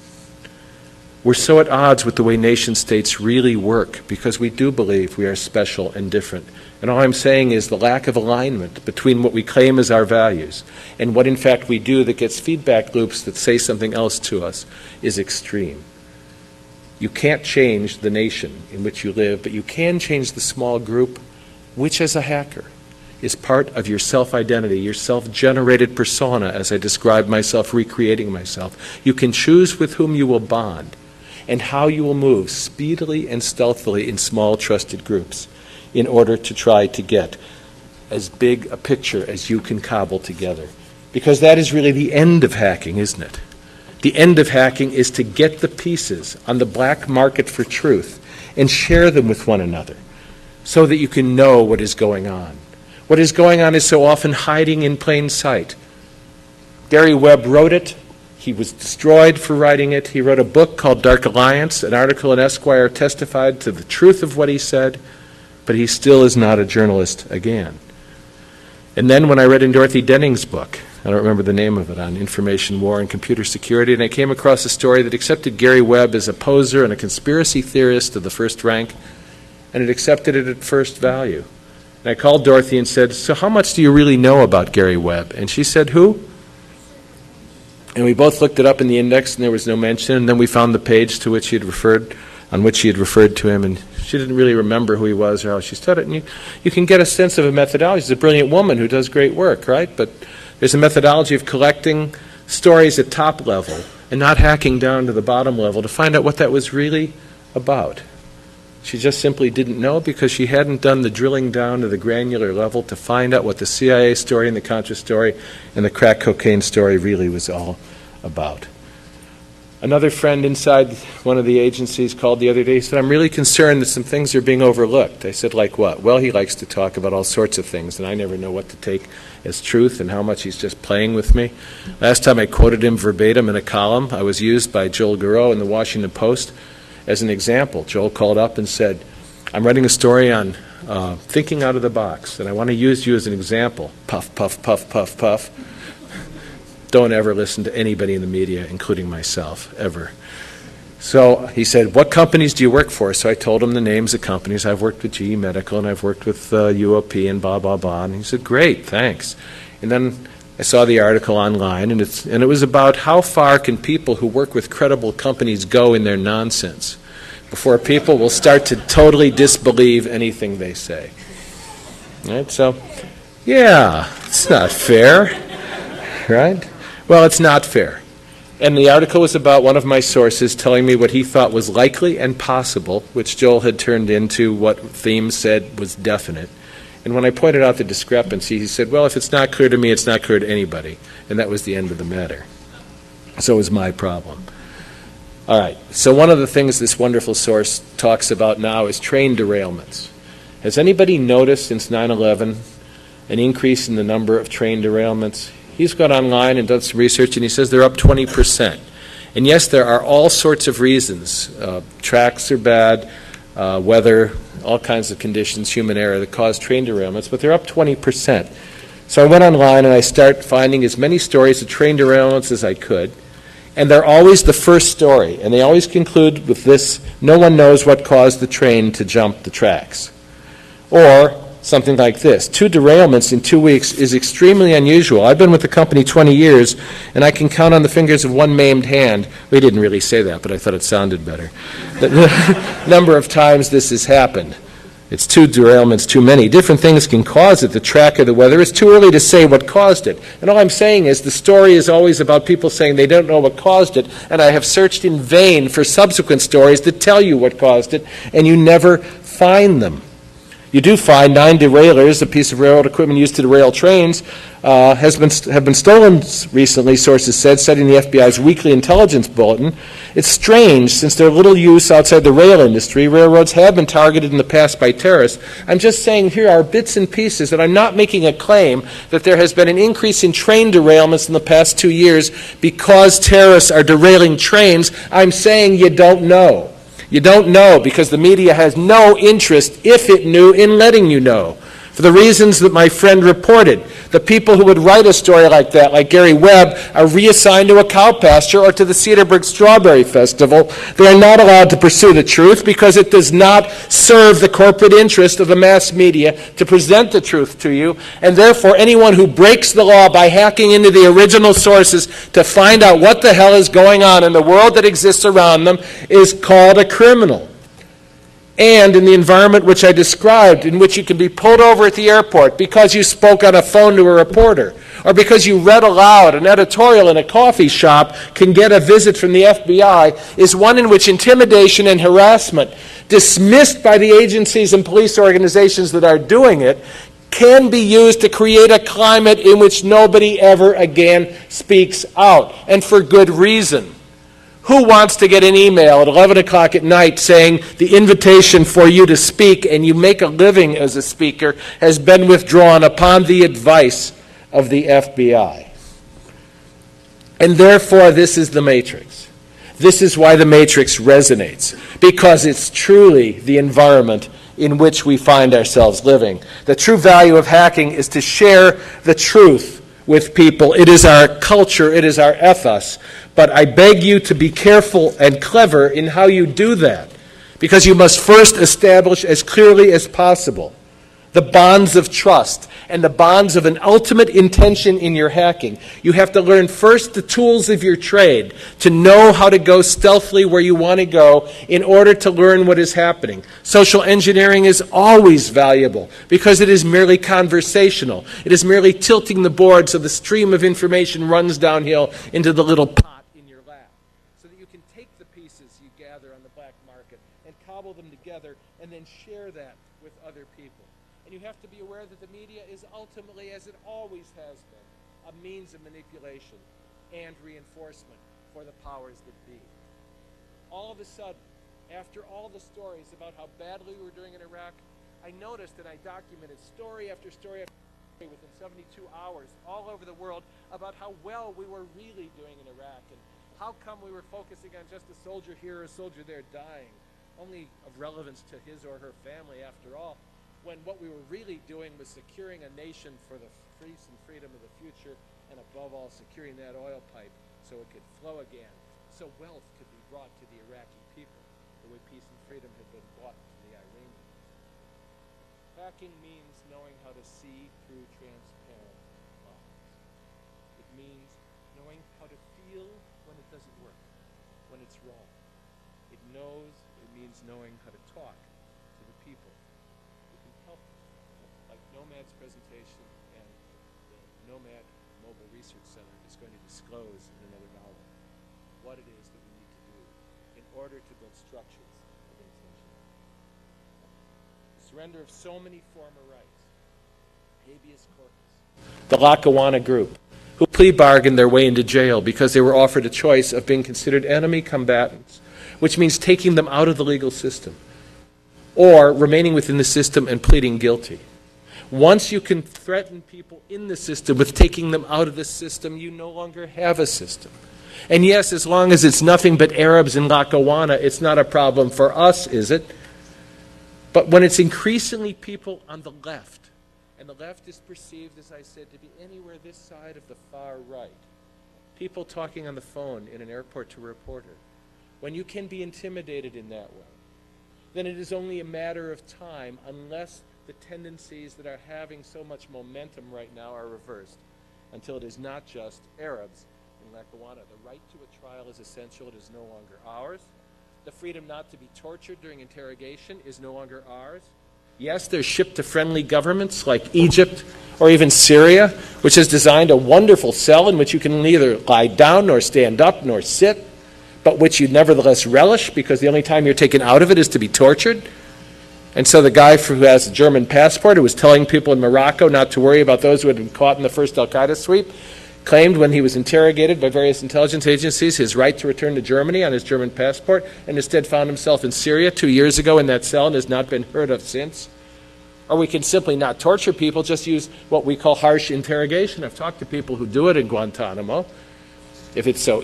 We're so at odds with the way nation states really work because we do believe we are special and different. And all I'm saying is the lack of alignment between what we claim as our values and what in fact we do that gets feedback loops that say something else to us is extreme. You can't change the nation in which you live, but you can change the small group, which as a hacker is part of your self-identity, your self-generated persona, as I described myself, recreating myself. You can choose with whom you will bond and how you will move speedily and stealthily in small trusted groups in order to try to get as big a picture as you can cobble together. Because that is really the end of hacking, isn't it? The end of hacking is to get the pieces on the black market for truth and share them with one another so that you can know what is going on. What is going on is so often hiding in plain sight. Gary Webb wrote it. He was destroyed for writing it. He wrote a book called Dark Alliance. An article in Esquire testified to the truth of what he said, but he still is not a journalist again. And then when I read in Dorothy Denning's book, I don't remember the name of it, on information war and computer security, and I came across a story that accepted Gary Webb as a poser and a conspiracy theorist of the first rank, and it accepted it at first value. And I called Dorothy and said, so how much do you really know about Gary Webb? And she said, who? And we both looked it up in the index, and there was no mention. And then we found the page to which he had referred, on which he had referred to him, and she didn't really remember who he was or how she said it. And you can get a sense of a methodology. She's a brilliant woman who does great work, right? But there's a methodology of collecting stories at top level and not hacking down to the bottom level to find out what that was really about. She just simply didn't know because she hadn't done the drilling down to the granular level to find out what the CIA story and the Contra story and the crack cocaine story really was all about. Another friend inside one of the agencies called the other day. He said, I'm really concerned that some things are being overlooked. I said, like what? Well, he likes to talk about all sorts of things, and I never know what to take as truth and how much he's just playing with me. Last time I quoted him verbatim in a column, I was used by Joel Garreau in the Washington Post as an example. Joel called up and said, I'm writing a story on thinking out of the box, and I want to use you as an example. Puff, puff, puff, puff, puff. Don't ever listen to anybody in the media, including myself, ever. So he said, what companies do you work for? So I told him the names of companies. I've worked with GE Medical, and I've worked with UOP, and blah, blah, blah. And he said, great, thanks. And then I saw the article online, and it was about how far can people who work with credible companies go in their nonsense before people will start to totally disbelieve anything they say. Right? So, yeah, it's not fair, right? Well, it's not fair. And the article was about one of my sources telling me what he thought was likely and possible, which Joel had turned into what Thieme said was definite. And when I pointed out the discrepancy, he said, well, if it's not clear to me, it's not clear to anybody. And that was the end of the matter. So it was my problem. All right, so one of the things this wonderful source talks about now is train derailments. Has anybody noticed since 9/11 an increase in the number of train derailments? He's gone online and done some research, and he says they're up 20%. And yes, there are all sorts of reasons. Tracks are bad, weather, all kinds of conditions, human error that cause train derailments, but they're up 20%. So I went online and I started finding as many stories of train derailments as I could. And they're always the first story, and they always conclude with this: no one knows what caused the train to jump the tracks. Or something like this: 2 derailments in 2 weeks is extremely unusual. I've been with the company 20 years, and I can count on the fingers of one maimed hand. We didn't really say that, but I thought it sounded better. The number of times this has happened. It's 2 derailments too many. Different things can cause it, the track or the weather. It's too early to say what caused it. And all I'm saying is the story is always about people saying they don't know what caused it, and I have searched in vain for subsequent stories that tell you what caused it, and you never find them. You do find 9 derailleurs, a piece of railroad equipment used to derail trains, have been stolen recently, sources said, citing the FBI's weekly intelligence bulletin. It's strange, since their little use outside the rail industry, railroads have been targeted in the past by terrorists. I'm just saying here are bits and pieces, and I'm not making a claim that there has been an increase in train derailments in the past 2 years because terrorists are derailing trains. I'm saying you don't know. You don't know because the media has no interest, if it knew, in letting you know. For the reasons that my friend reported, the people who would write a story like that, like Gary Webb, are reassigned to a cow pasture or to the Cedarburg Strawberry Festival. They are not allowed to pursue the truth because it does not serve the corporate interest of the mass media to present the truth to you. And therefore, anyone who breaks the law by hacking into the original sources to find out what the hell is going on in the world that exists around them is called a criminal. And in the environment which I described, in which you can be pulled over at the airport because you spoke on a phone to a reporter, or because you read aloud an editorial in a coffee shop, can get a visit from the FBI, is one in which intimidation and harassment, dismissed by the agencies and police organizations that are doing it, can be used to create a climate in which nobody ever again speaks out, and for good reason. Who wants to get an email at 11 o'clock at night saying the invitation for you to speak and you make a living as a speaker has been withdrawn upon the advice of the FBI? And therefore, this is the Matrix. This is why the Matrix resonates, because it's truly the environment in which we find ourselves living. The true value of hacking is to share the truth with people. It is our culture, it is our ethos. But I beg you to be careful and clever in how you do that, because you must first establish as clearly as possible the bonds of trust and the bonds of an ultimate intention in your hacking. You have to learn first the tools of your trade to know how to go stealthily where you want to go in order to learn what is happening. Social engineering is always valuable because it is merely conversational. It is merely tilting the board so the stream of information runs downhill into the little pot in your lap, so that you can take the pieces you gather on the black market and cobble them together and then share that with other people. And you have to be aware that the media is ultimately, as it always has been, a means of manipulation and reinforcement for the powers that be. All of a sudden, after all the stories about how badly we were doing in Iraq, I noticed and I documented story after story after story within 72 hours all over the world about how well we were really doing in Iraq, and how come we were focusing on just a soldier here or a soldier there dying, only of relevance to his or her family after all, when what we were really doing was securing a nation for the peace and freedom of the future, and above all, securing that oil pipe so it could flow again, so wealth could be brought to the Iraqi people, the way peace and freedom had been brought to the Iranians. Hacking means knowing how to see through transparent lies. It means knowing how to feel when it doesn't work, when it's wrong. It means knowing how to talk to the people. Like Nomad's presentation and the Nomad Mobile Research Center is going to disclose in another hour what it is that we need to do in order to build structures of intention. The surrender of so many former rights, habeas corpus, the Lackawanna group, who plea bargained their way into jail because they were offered a choice of being considered enemy combatants, which means taking them out of the legal system, or remaining within the system and pleading guilty. Once you can threaten people in the system with taking them out of the system, you no longer have a system. And yes, as long as it's nothing but Arabs in Lackawanna, it's not a problem for us, is it? But when it's increasingly people on the left, and the left is perceived, as I said, to be anywhere this side of the far right, people talking on the phone in an airport to a reporter, when you can be intimidated in that way, then it is only a matter of time unless the tendencies that are having so much momentum right now are reversed, until it is not just Arabs in Lackawanna. The right to a trial is essential. It is no longer ours. The freedom not to be tortured during interrogation is no longer ours. Yes, they're shipped to friendly governments like Egypt or even Syria, which has designed a wonderful cell in which you can neither lie down nor stand up nor sit, but which you nevertheless relish because the only time you're taken out of it is to be tortured. And so the guy who has a German passport, who was telling people in Morocco not to worry about those who had been caught in the first al-Qaeda sweep, claimed when he was interrogated by various intelligence agencies his right to return to Germany on his German passport, and instead found himself in Syria 2 years ago in that cell and has not been heard of since. Or we can simply not torture people, just use what we call harsh interrogation. I've talked to people who do it in Guantanamo. If it's so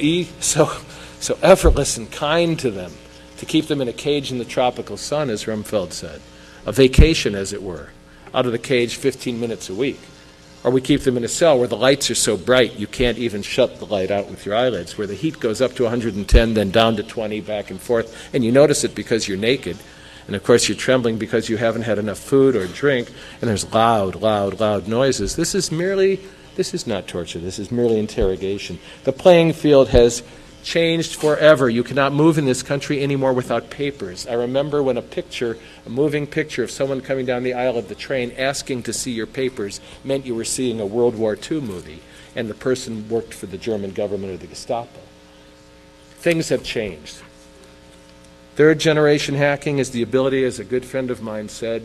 effortless and kind to them, to keep them in a cage in the tropical sun, as Rumfeld said, a vacation, as it were, out of the cage 15 minutes a week. Or we keep them in a cell where the lights are so bright you can't even shut the light out with your eyelids, where the heat goes up to 110, then down to 20, back and forth, and you notice it because you're naked. And of course you're trembling because you haven't had enough food or drink, and there's loud, loud, loud noises. This is not torture, this is merely interrogation. The playing field has changed forever. You cannot move in this country anymore without papers. I remember when a moving picture of someone coming down the aisle of the train asking to see your papers meant you were seeing a World War II movie, and the person worked for the German government or the Gestapo. Things have changed. Third generation hacking is the ability, as a good friend of mine said,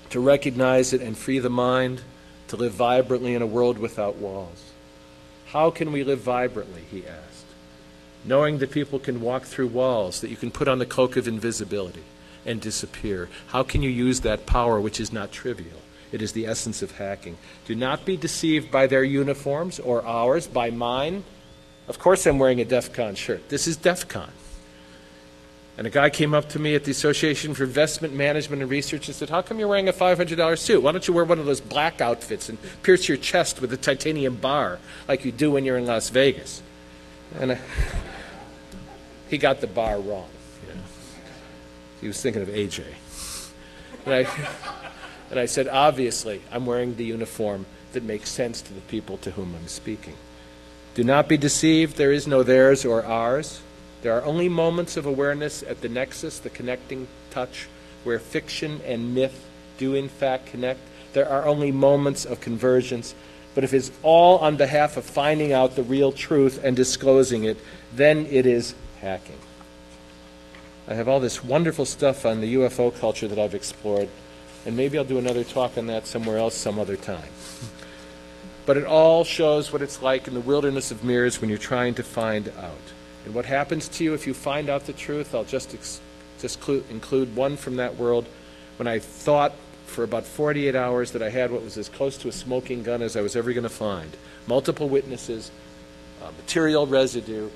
to recognize it and free the mind, to live vibrantly in a world without walls. How can we live vibrantly, he asked, knowing that people can walk through walls, that you can put on the cloak of invisibility and disappear? How can you use that power, which is not trivial? It is the essence of hacking. Do not be deceived by their uniforms or ours, by mine. Of course I'm wearing a DEF CON shirt. This is DEF CON. And a guy came up to me at the Association for Investment Management and Research and said, how come you're wearing a $500 suit? Why don't you wear one of those black outfits and pierce your chest with a titanium bar like you do when you're in Las Vegas? And he got the bar wrong. You know. He was thinking of AJ. And I said, obviously, I'm wearing the uniform that makes sense to the people to whom I'm speaking. Do not be deceived. There is no theirs or ours. There are only moments of awareness at the nexus, the connecting touch, where fiction and myth do in fact connect. There are only moments of convergence. But if it's all on behalf of finding out the real truth and disclosing it, then it is hacking. I have all this wonderful stuff on the UFO culture that I've explored, and maybe I'll do another talk on that somewhere else some other time. But it all shows what it's like in the wilderness of mirrors when you're trying to find out. And what happens to you if you find out the truth, I'll just include one from that world. When I thought for about 48 hours that I had what was as close to a smoking gun as I was ever going to find. Multiple witnesses, material residue,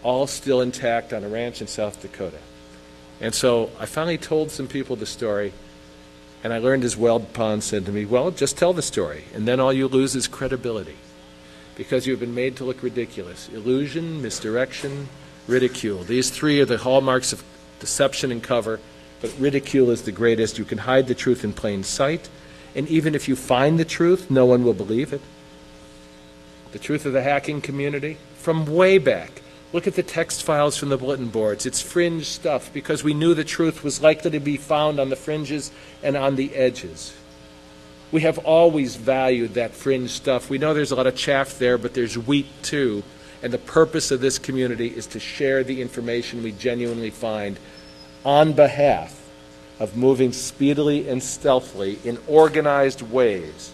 all still intact on a ranch in South Dakota. And so I finally told some people the story, and I learned, as Weld Pond said to me, well, just tell the story, and then all you lose is credibility, because you've been made to look ridiculous. Illusion, misdirection, ridicule. These three are the hallmarks of deception and cover, but ridicule is the greatest. You can hide the truth in plain sight, and even if you find the truth, no one will believe it. The truth of the hacking community, from way back. Look at the text files from the bulletin boards. It's fringe stuff because we knew the truth was likely to be found on the fringes and on the edges. We have always valued that fringe stuff. We know there's a lot of chaff there, but there's wheat too. And the purpose of this community is to share the information we genuinely find on behalf of moving speedily and stealthily in organized ways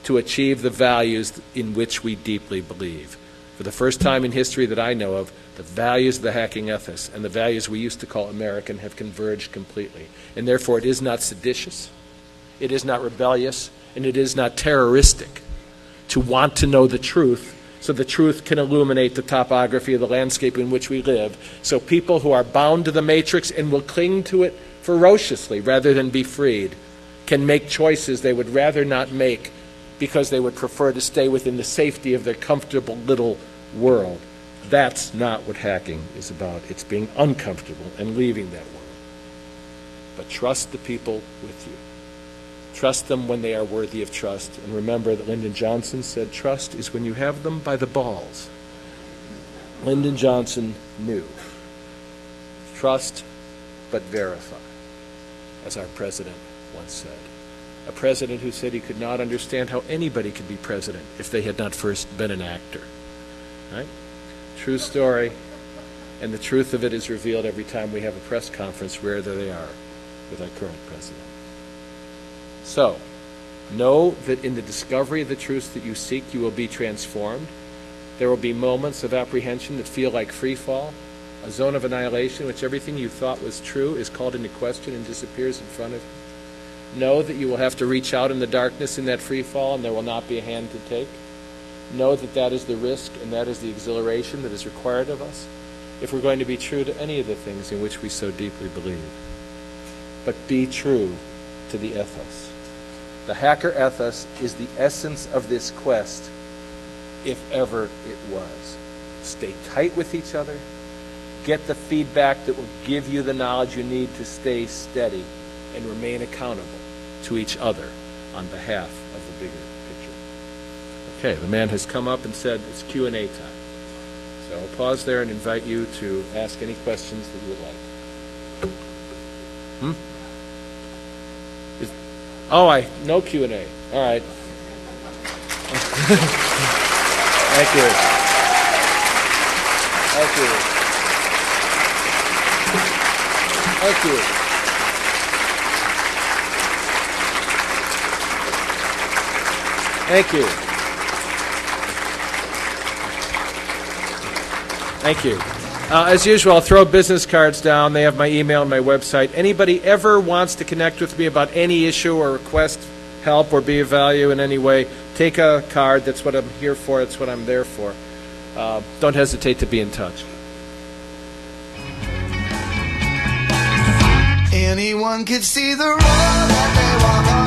to achieve the values in which we deeply believe. For the first time in history that I know of, the values of the hacking ethos and the values we used to call American have converged completely. And therefore it is not seditious, it is not rebellious, and it is not terroristic to want to know the truth so the truth can illuminate the topography of the landscape in which we live. So people who are bound to the matrix and will cling to it ferociously rather than be freed can make choices they would rather not make because they would prefer to stay within the safety of their comfortable little world. That's not what hacking is about. It's being uncomfortable and leaving that world. But trust the people with you. Trust them when they are worthy of trust. And remember that Lyndon Johnson said, trust is when you have them by the balls. Lyndon Johnson knew. Trust, but verify, as our president once said. A president who said he could not understand how anybody could be president if they had not first been an actor. Right? True story, and the truth of it is revealed every time we have a press conference wherever they are. with our current president. So, know that in the discovery of the truths that you seek, you will be transformed. There will be moments of apprehension that feel like free fall, a zone of annihilation in which everything you thought was true is called into question and disappears in front of you. Know that you will have to reach out in the darkness in that free fall, and there will not be a hand to take. Know that that is the risk and that is the exhilaration that is required of us if we're going to be true to any of the things in which we so deeply believe. But be true to the ethos. The hacker ethos is the essence of this quest, if ever it was. Stay tight with each other. Get the feedback that will give you the knowledge you need to stay steady and remain accountable to each other on behalf of the bigger picture. Okay, the man has come up and said it's Q&A time. So I'll pause there and invite you to ask any questions that you would like. No Q&A. All right. Thank you. Thank you. Thank you. Thank you. Thank you. As usual, I'll throw business cards down. They have my email and my website. Anybody ever wants to connect with me about any issue or request help or be of value in any way, take a card. That's what I'm here for. That's what I'm there for. Don't hesitate to be in touch. Anyone could see the road that they walk on.